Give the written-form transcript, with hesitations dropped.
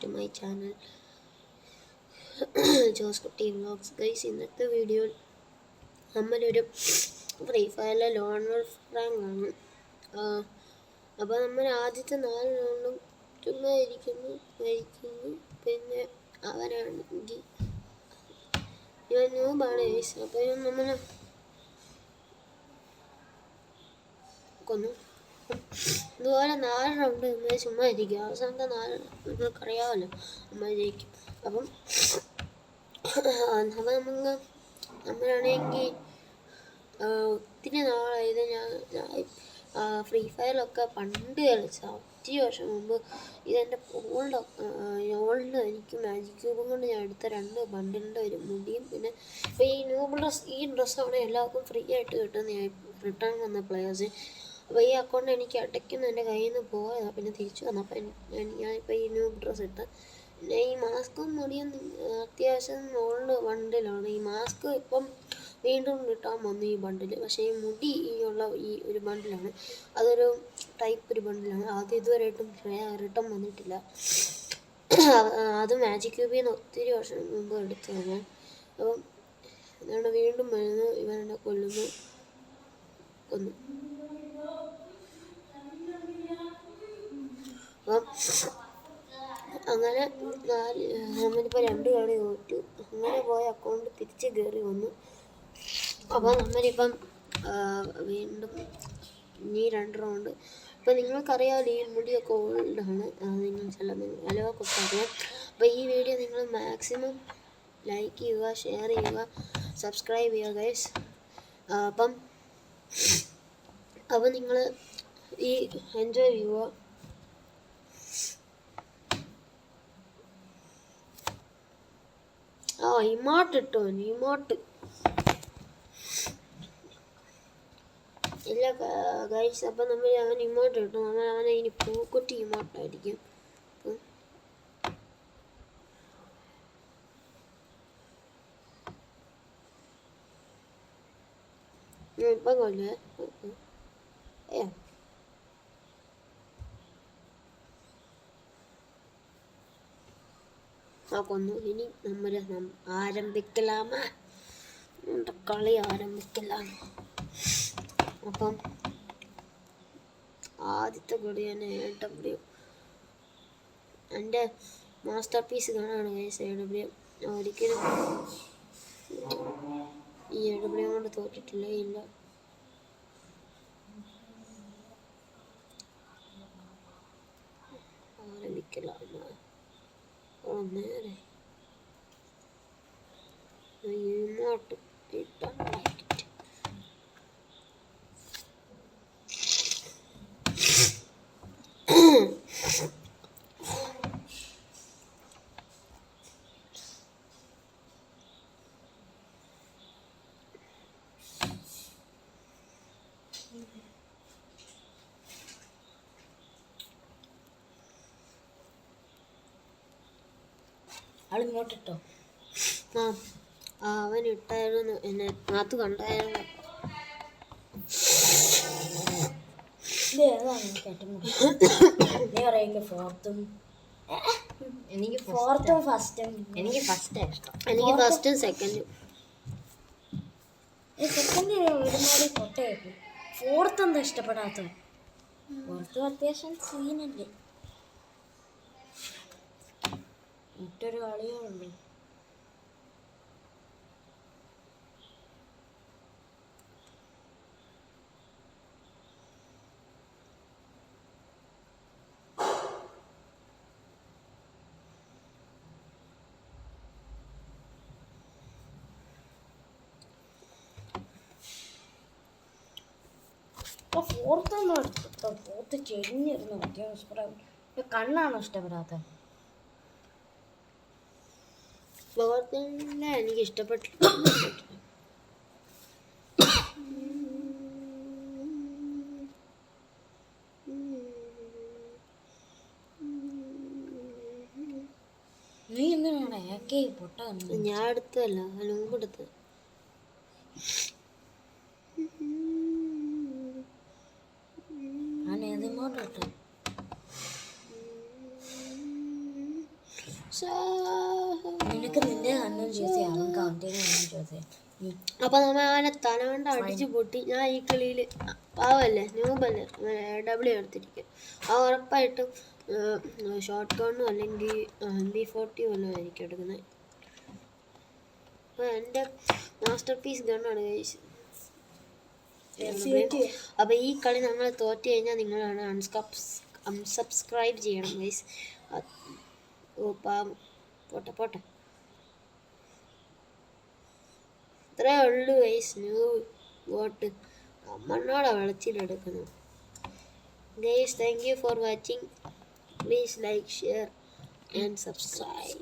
To my channel Jose കുട്ടി vlogs. Guys, ഇന്നത്തെ വീഡിയോയിൽ നമ്മളൊരു ഫ്രീ ഫയറിലെ ലോൺ വോൾഫ് റാങ്ക് ആണ്. അപ്പോൾ നമ്മൾ ആദ്യത്തെ 4 റൗണ്ടും ചുമ്മാ മരിക്കുന്നു. പിന്നെ അവരാണെങ്കിൽ ഇവൻ ന്യൂബാണ് ഗൈസ്. അപ്പോൾ ഇവൻ നമ്മൾ കൊന്നു. ഇതുപോലെ 4 റൗണ്ട് നമ്മൾ ചുമ്മാ ഇരിക്കും. അവസാനത്തെ 4 നിങ്ങൾക്കറിയാമല്ലോ നമ്മൾ ജയിക്കും. അപ്പം നമ്മളാണെങ്കിൽ ഒത്തിരി നാളായത് ഞാൻ ഫ്രീ ഫയറിലൊക്കെ പണ്ട് കളിച്ചാൽ ഒത്തിരി വർഷം മുമ്പ്. ഇതെൻ്റെ ഓൾഡ് എനിക്ക് മാജിക് ക്യൂബും കൊണ്ട് ഞാൻ എടുത്ത 2 ബണ്ടിലിൻ്റെ ഒരു മുടിയും. പിന്നെ ഇപ്പോൾ ഈ ന്യൂബ് ഡ്രസ്, ഈ ഡ്രസ്സാണ് എല്ലാവർക്കും ഫ്രീ ആയിട്ട് കിട്ടുന്നത്. ഞാൻ റിട്ടേൺ വന്ന പ്ലെയേഴ്സ്. അപ്പോൾ ഈ അക്കൗണ്ട് എനിക്ക് ഇടയ്ക്കൊന്നും എൻ്റെ കയ്യിൽ നിന്ന് പോയതാണ്, പിന്നെ തിരിച്ചു വന്നു. അപ്പം ഞാനിപ്പോൾ ഈ ന്യൂബ് ഡ്രസ്സ് ഇട്ട് പിന്നെ ഈ മാസ്കും മുടിയും അത്യാവശ്യം ഓൾഡ് ബണ്ടിലാണ്. ഈ മാസ്ക് ഇപ്പം വീണ്ടും കിട്ടാൻ വന്നു ഈ ബണ്ടിൽ. പക്ഷേ ഈ മുടി ഈ ഒരു ബണ്ടിലാണ്. അതൊരു ടൈപ്പ് ഒരു ബണ്ടിലാണ്. ആദ്യം ഇതുവരെയായിട്ടും റിട്ടേൺ വന്നിട്ടില്ല. അത് മാജിക് ക്യൂബിൽ നിന്ന് ഒത്തിരി വർഷം മുമ്പ് എടുത്തതാണ്. അപ്പം ഇതാണ് വീണ്ടും വരുന്നത്. ഇവരെന്നെ കൊന്നു. അപ്പം അങ്ങനെ നമ്മളിപ്പോൾ 2 കളി തോറ്റു. അങ്ങനെ പോയ അക്കൗണ്ട് തിരിച്ച് കയറി വന്നു. അപ്പോൾ നമ്മളിപ്പം വീണ്ടും ഇനി 2 റൗണ്ട്. അപ്പോൾ നിങ്ങൾക്കറിയാമല്ലോ ഈ മുടിയൊക്കെ ഓൾഡാണ്. നിങ്ങൾ എല്ലാവർക്കൊക്കെ അറിയാം. അപ്പോൾ ഈ വീഡിയോ നിങ്ങൾ മാക്സിമം ലൈക്ക് ചെയ്യുക, ഷെയർ ചെയ്യുക, സബ്സ്ക്രൈബ് ചെയ്യുക ഗൈസ്. അപ്പം നിങ്ങൾ ഈ എൻജോയ് ചെയ്യുക. ഇമോട്ട് ഇട്ടോ, ഇമോട്ട് ഇല്ല ഗൈസ്. അപ്പം നമ്മൾ അവൻ ഇമോട്ട് ഇട്ടു. അവനെ ഇനി പൂക്കുട്ടി ഇമോട്ടായിരിക്കും. ഇപ്പം കൊല്ലേ കൊന്നു. ഇനി നമ്മൾ ആരംഭിക്കലാമ കളി ആരംഭിക്കലാം. അപ്പം ആദ്യത്തെ കളി തന്നെ AW. എൻ്റെ മാസ്റ്റർ പീസ് കാണാണ് ഗൈസ് AW. ഒരിക്കലും ഈ AW കൊണ്ട് തോറ്റിട്ടില്ലേ ഇല്ല. ആരംഭിക്കലാമ നേരെ ഇങ്ങോട്ട് കിട്ടാൻ ആളിങ്ങോട്ടിട്ടോ. അവൻ ഇട്ടായിരുന്നു, എന്നെ അത് കണ്ടായിരുന്നു. ഫോർത്തും എനിക്ക് ഫോർത്തും ഫസ്റ്റും. എനിക്ക് ഫസ്റ്റാണ് ഇഷ്ടം. എനിക്ക് ഫസ്റ്റും സെക്കൻഡും. സെക്കൻഡ് ഒരുമാതിരി പൊട്ടയായി. ഫോർത്ത് എന്താ ഇഷ്ടപ്പെടാത്ത? ഫോർത്തും അത്യാവശ്യം സീനല്ലേ. മറ്റൊരു കളിയേ ഉള്ളൂ. ഫോർത്തൊന്നും എടുത്തോ. ഫോർത്ത് ചെരിഞ്ഞിരുന്നു. അത്യാവശ്യം കണ്ണാണോ ഇഷ്ടപ്പെടാത്ത? ഫോർത്തിനെ എനിക്ക് ഇഷ്ടപ്പെട്ടില്ല. നീ എന്തിനാണ് ഏക്കെ പൊട്ട? ഞാൻ എടുത്തല്ല, മുമ്പ് എടുത്ത്. ഞാൻ ഏതിങ്ങോട്ട് ഇട്ടു. നിനക്ക് നിന്റെ കണ്ണും ചൂസ് ചെയ്യാം അവൻ കൗണ്ടിന് കണ്ണും ചൂസ് ചെയ്യാം അപ്പൊ നമ്മ അവനെ തലവണ്ട അടിച്ചു പൊട്ടി. ഞാൻ ഈ കളിയിൽ പാവല്ലേ, ന്യൂബല്ലേ, ഡബ്ല്യു എടുത്തിരിക്കും. ആ ഉറപ്പായിട്ടും ഷോർട്ട് ഗണ്ണും അല്ലെങ്കിൽ MP40 വല്ലതും ആയിരിക്കും എടുക്കുന്നത്. അപ്പോൾ എൻ്റെ മാസ്റ്റർ പീസ് ഗണ്ണാണ് ഗൈസ്. അപ്പൊ ഈ കളി നമ്മൾ തോറ്റ് കഴിഞ്ഞാൽ നിങ്ങളാണ് അൺസബ്സ്ക്രൈബ് ചെയ്യണം ഗൈസ്. ഓ പാവം, പോട്ടെ പോട്ടെ, ഇത്രേ ഉള്ളൂ ഗൈസ്. ന്യൂ വോട്ട് അമ്മണ്ണോടെ വെളച്ചിലെടുക്കുന്നു guys. Thank you for watching. Please like, share and subscribe.